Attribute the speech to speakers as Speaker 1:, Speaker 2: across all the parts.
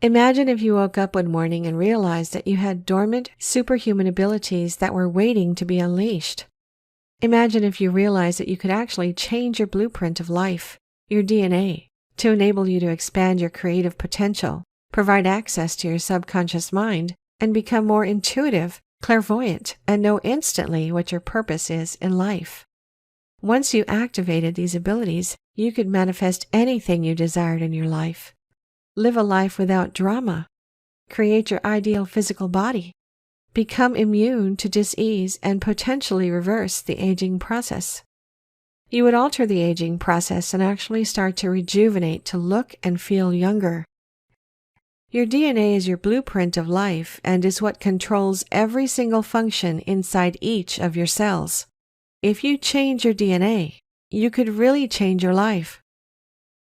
Speaker 1: Imagine if you woke up one morning and realized that you had dormant, superhuman abilities that were waiting to be unleashed. Imagine if you realized that you could actually change your blueprint of life, your DNA, to enable you to expand your creative potential, provide access to your subconscious mind, and become more intuitive, clairvoyant, and know instantly what your purpose is in life. Once you activated these abilities, you could manifest anything you desired in your life. Live a life without drama. Create your ideal physical body. Become immune to dis-ease and potentially reverse the aging process. You would alter the aging process and actually start to rejuvenate to look and feel younger. Your DNA is your blueprint of life and is what controls every single function inside each of your cells. If you change your DNA, you could really change your life.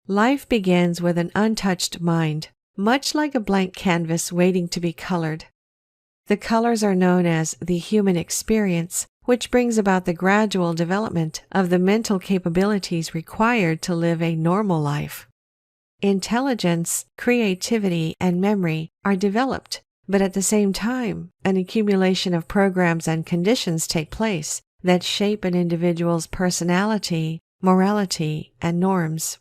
Speaker 1: Life begins with an untouched mind, much like a blank canvas waiting to be colored. The colors are known as the human experience, which brings about the gradual development of the mental capabilities required to live a normal life. Intelligence, creativity, and memory are developed, but at the same time, an accumulation of programs and conditions take place that shape an individual's personality, morality, and norms.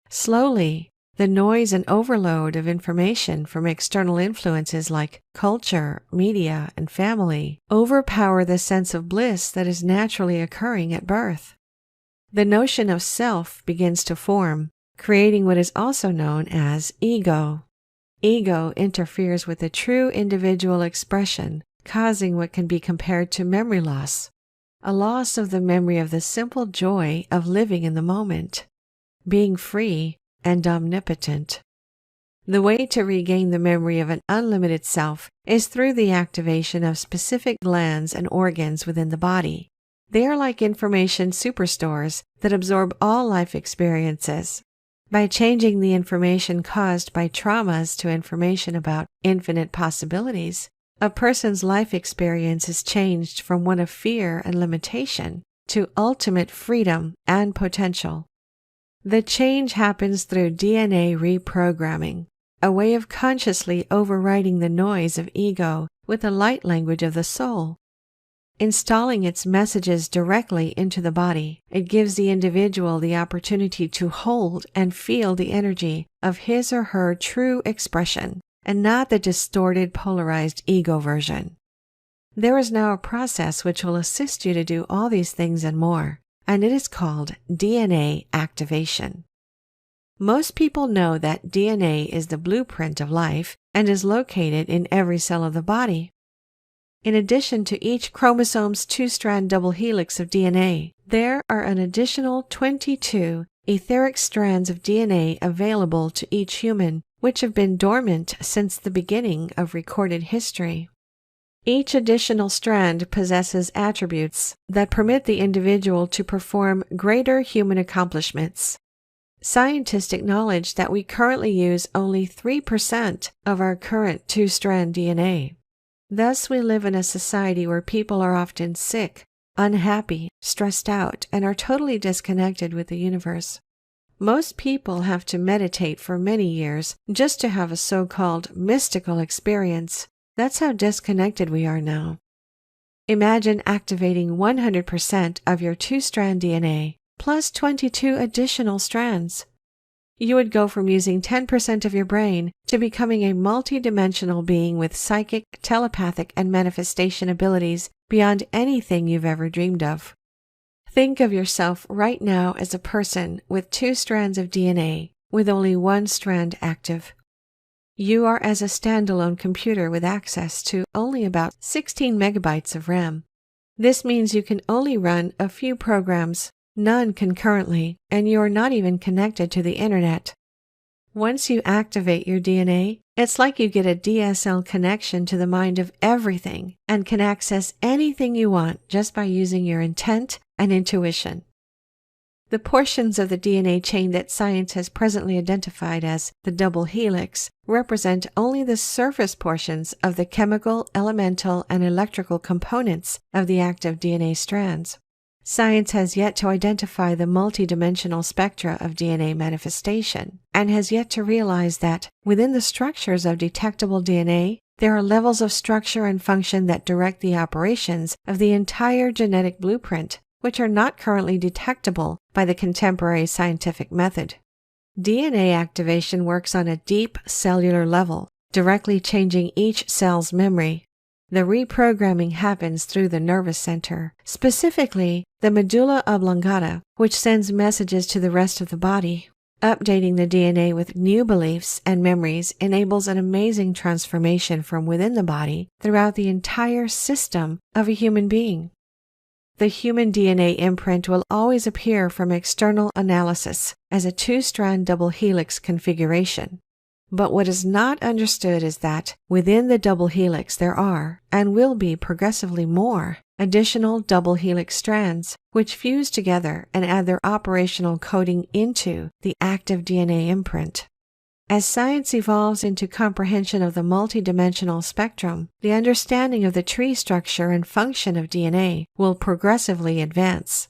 Speaker 1: Slowly, the noise and overload of information from external influences like culture, media, and family overpower the sense of bliss that is naturally occurring at birth. The notion of self begins to form, creating what is also known as ego. Ego interferes with the true individual expression, causing what can be compared to memory loss, a loss of the memory of the simple joy of living in the moment, being free and omnipotent. The way to regain the memory of an unlimited self is through the activation of specific glands and organs within the body. They are like information superstores that absorb all life experiences. By changing the information caused by traumas to information about infinite possibilities, a person's life experience is changed from one of fear and limitation to ultimate freedom and potential. The change happens through DNA reprogramming, a way of consciously overriding the noise of ego with the light language of the soul. Installing its messages directly into the body, it gives the individual the opportunity to hold and feel the energy of his or her true expression, and not the distorted, polarized ego version. There is now a process which will assist you to do all these things and more, and it is called DNA activation. Most people know that DNA is the blueprint of life and is located in every cell of the body. In addition to each chromosome's two-strand double helix of DNA, there are an additional 22 etheric strands of DNA available to each human, which have been dormant since the beginning of recorded history. Each additional strand possesses attributes that permit the individual to perform greater human accomplishments. Scientists acknowledge that we currently use only 3% of our current two-strand DNA. Thus, we live in a society where people are often sick, unhappy, stressed out, and are totally disconnected with the universe. Most people have to meditate for many years just to have a so-called mystical experience. That's how disconnected we are now. Imagine activating 100% of your two-strand DNA plus 22 additional strands. You would go from using 10% of your brain to becoming a multi-dimensional being with psychic, telepathic, and manifestation abilities beyond anything you've ever dreamed of. Think of yourself right now as a person with 2 strands of DNA, with only 1 strand active. You are as a standalone computer with access to only about 16 megabytes of RAM. This means you can only run a few programs, none concurrently, and you are not even connected to the internet. Once you activate your DNA, it's like you get a DSL connection to the mind of everything and can access anything you want just by using your intent and intuition. The portions of the DNA chain that science has presently identified as the double helix represent only the surface portions of the chemical, elemental, and electrical components of the active DNA strands. Science has yet to identify the multidimensional spectra of DNA manifestation, and has yet to realize that within the structures of detectable DNA, there are levels of structure and function that direct the operations of the entire genetic blueprint, which are not currently detectable by the contemporary scientific method. DNA activation works on a deep cellular level, directly changing each cell's memory. The reprogramming happens through the nervous center, specifically the medulla oblongata, which sends messages to the rest of the body. Updating the DNA with new beliefs and memories enables an amazing transformation from within the body throughout the entire system of a human being. The human DNA imprint will always appear from external analysis as a two-strand double helix configuration. But what is not understood is that within the double helix there are, and will be progressively more, additional double helix strands, which fuse together and add their operational coding into the active DNA imprint. As science evolves into comprehension of the multidimensional spectrum, the understanding of the tree structure and function of DNA will progressively advance.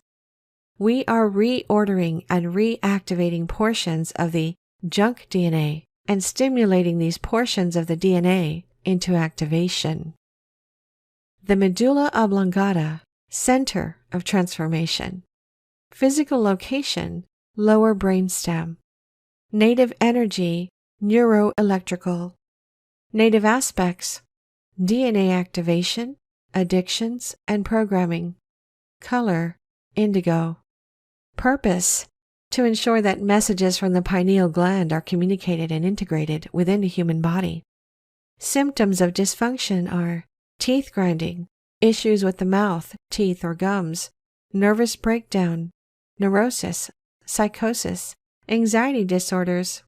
Speaker 1: We are reordering and reactivating portions of the junk DNA and stimulating these portions of the DNA into activation. The medulla oblongata, center of transformation. Physical location, lower brainstem. Native energy, neuroelectrical. Native aspects, DNA activation, addictions, and programming. Color, indigo. Purpose, to ensure that messages from the pineal gland are communicated and integrated within the human body. Symptoms of dysfunction are teeth grinding, issues with the mouth, teeth, or gums, nervous breakdown, neurosis, psychosis, anxiety disorders.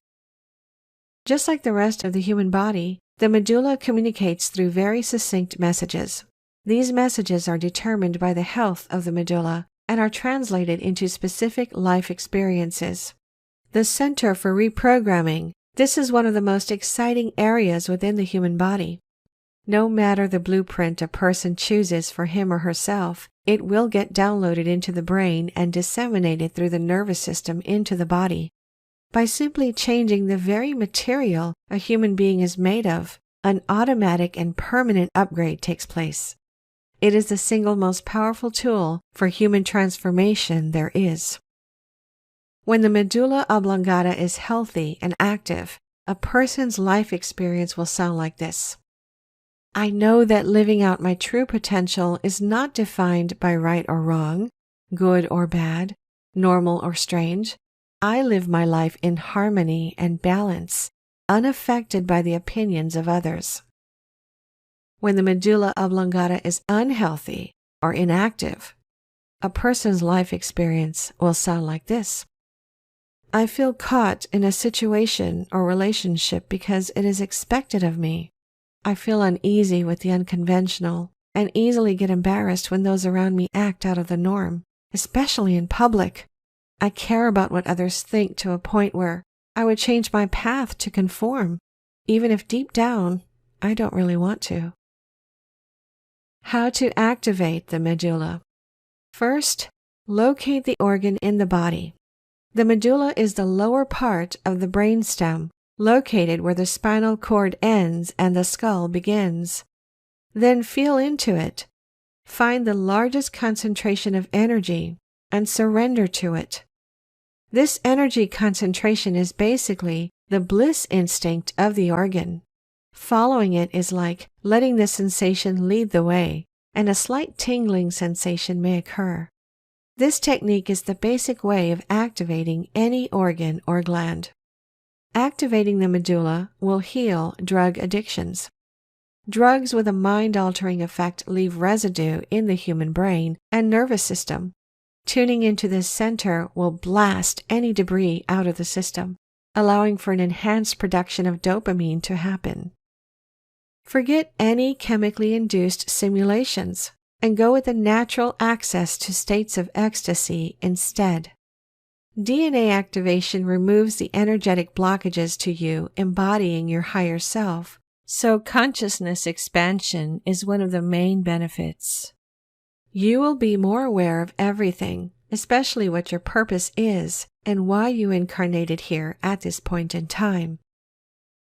Speaker 1: Just like the rest of the human body, the medulla communicates through very succinct messages. These messages are determined by the health of the medulla and are translated into specific life experiences. The center for reprogramming, this is one of the most exciting areas within the human body. No matter the blueprint a person chooses for him or herself, it will get downloaded into the brain and disseminated through the nervous system into the body. By simply changing the very material a human being is made of, an automatic and permanent upgrade takes place. It is the single most powerful tool for human transformation there is. When the medulla oblongata is healthy and active, a person's life experience will sound like this. I know that living out my true potential is not defined by right or wrong, good or bad, normal or strange. I live my life in harmony and balance, unaffected by the opinions of others. When the medulla oblongata is unhealthy or inactive, a person's life experience will sound like this. I feel caught in a situation or relationship because it is expected of me. I feel uneasy with the unconventional and easily get embarrassed when those around me act out of the norm, especially in public. I care about what others think to a point where I would change my path to conform, even if deep down I don't really want to. How to activate the medulla. First, locate the organ in the body. The medulla is the lower part of the brainstem, located where the spinal cord ends and the skull begins. Then feel into it. Find the largest concentration of energy and surrender to it. This energy concentration is basically the bliss instinct of the organ. Following it is like letting the sensation lead the way, and a slight tingling sensation may occur. This technique is the basic way of activating any organ or gland. Activating the medulla will heal drug addictions. Drugs with a mind-altering effect leave residue in the human brain and nervous system. Tuning into this center will blast any debris out of the system, allowing for an enhanced production of dopamine to happen. Forget any chemically induced simulations and go with the natural access to states of ecstasy instead. DNA activation removes the energetic blockages to you embodying your higher self, so consciousness expansion is one of the main benefits. You will be more aware of everything, especially what your purpose is and why you incarnated here at this point in time.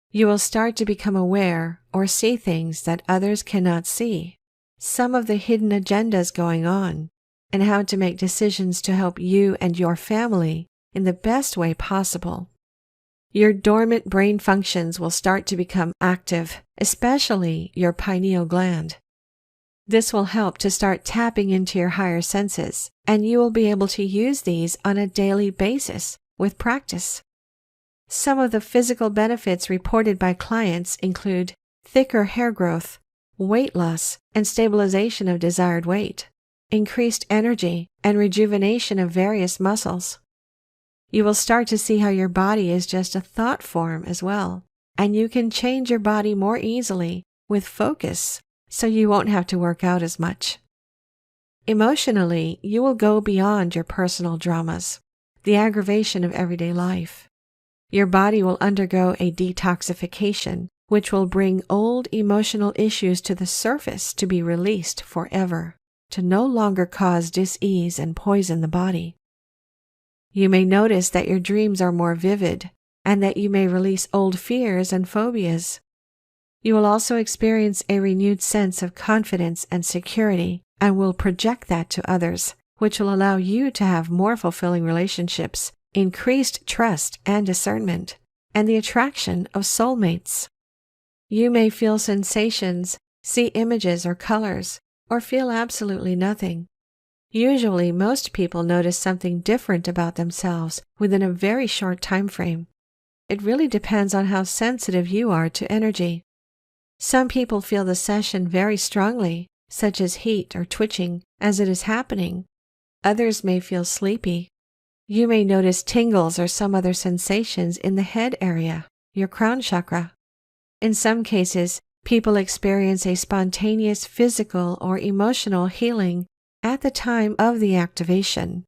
Speaker 1: You will start to become aware or see things that others cannot see, some of the hidden agendas going on, and how to make decisions to help you and your family in the best way possible. Your dormant brain functions will start to become active, especially your pineal gland. This will help to start tapping into your higher senses, and you will be able to use these on a daily basis with practice. Some of the physical benefits reported by clients include thicker hair growth, weight loss, and stabilization of desired weight, increased energy, and rejuvenation of various muscles. You will start to see how your body is just a thought form as well, and you can change your body more easily with focus, so you won't have to work out as much. Emotionally, you will go beyond your personal dramas, the aggravation of everyday life. Your body will undergo a detoxification, which will bring old emotional issues to the surface to be released forever, to no longer cause dis-ease and poison the body. You may notice that your dreams are more vivid, and that you may release old fears and phobias. You will also experience a renewed sense of confidence and security, and will project that to others, which will allow you to have more fulfilling relationships, increased trust and discernment, and the attraction of soulmates. You may feel sensations, see images or colors, or feel absolutely nothing. Usually, most people notice something different about themselves within a very short time frame. It really depends on how sensitive you are to energy. Some people feel the session very strongly, such as heat or twitching, as it is happening. Others may feel sleepy. You may notice tingles or some other sensations in the head area, your crown chakra. In some cases, people experience a spontaneous physical or emotional healing at the time of the activation.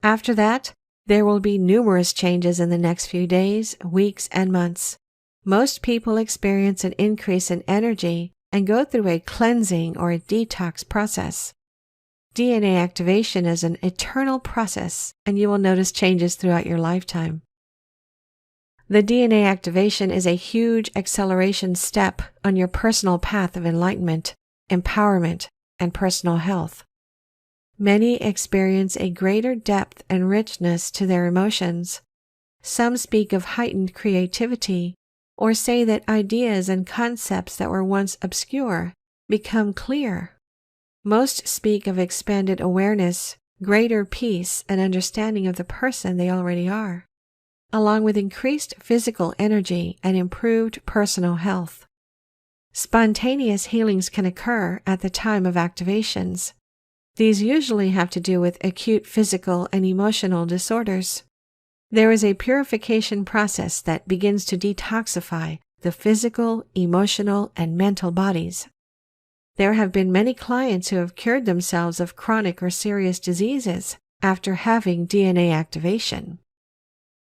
Speaker 1: After that, there will be numerous changes in the next few days, weeks, and months. Most people experience an increase in energy and go through a cleansing or a detox process. DNA activation is an eternal process, and you will notice changes throughout your lifetime. The DNA activation is a huge acceleration step on your personal path of enlightenment, empowerment, and personal health. Many experience a greater depth and richness to their emotions. Some speak of heightened creativity, or say that ideas and concepts that were once obscure become clear. Most speak of expanded awareness, greater peace, and understanding of the person they already are, along with increased physical energy and improved personal health. Spontaneous healings can occur at the time of activations. These usually have to do with acute physical and emotional disorders. There is a purification process that begins to detoxify the physical, emotional, and mental bodies. There have been many clients who have cured themselves of chronic or serious diseases after having DNA activation.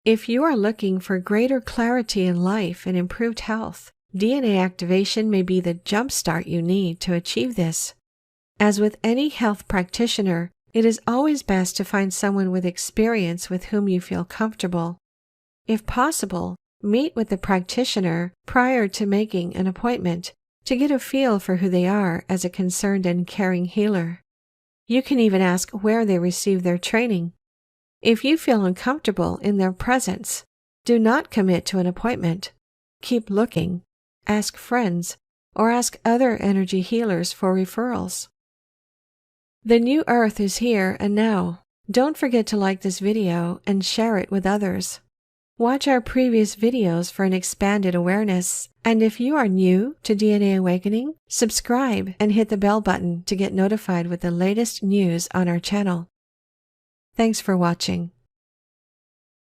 Speaker 1: If you are looking for greater clarity in life and improved health, DNA activation may be the jumpstart you need to achieve this. As with any health practitioner, it is always best to find someone with experience with whom you feel comfortable. If possible, meet with the practitioner prior to making an appointment to get a feel for who they are as a concerned and caring healer. You can even ask where they received their training. If you feel uncomfortable in their presence, do not commit to an appointment. Keep looking, ask friends, or ask other energy healers for referrals. The new Earth is here and now. Don't forget to like this video and share it with others. Watch our previous videos for an expanded awareness, and if you are new to DNA Awakening, subscribe and hit the bell button to get notified with the latest news on our channel. Thanks for watching.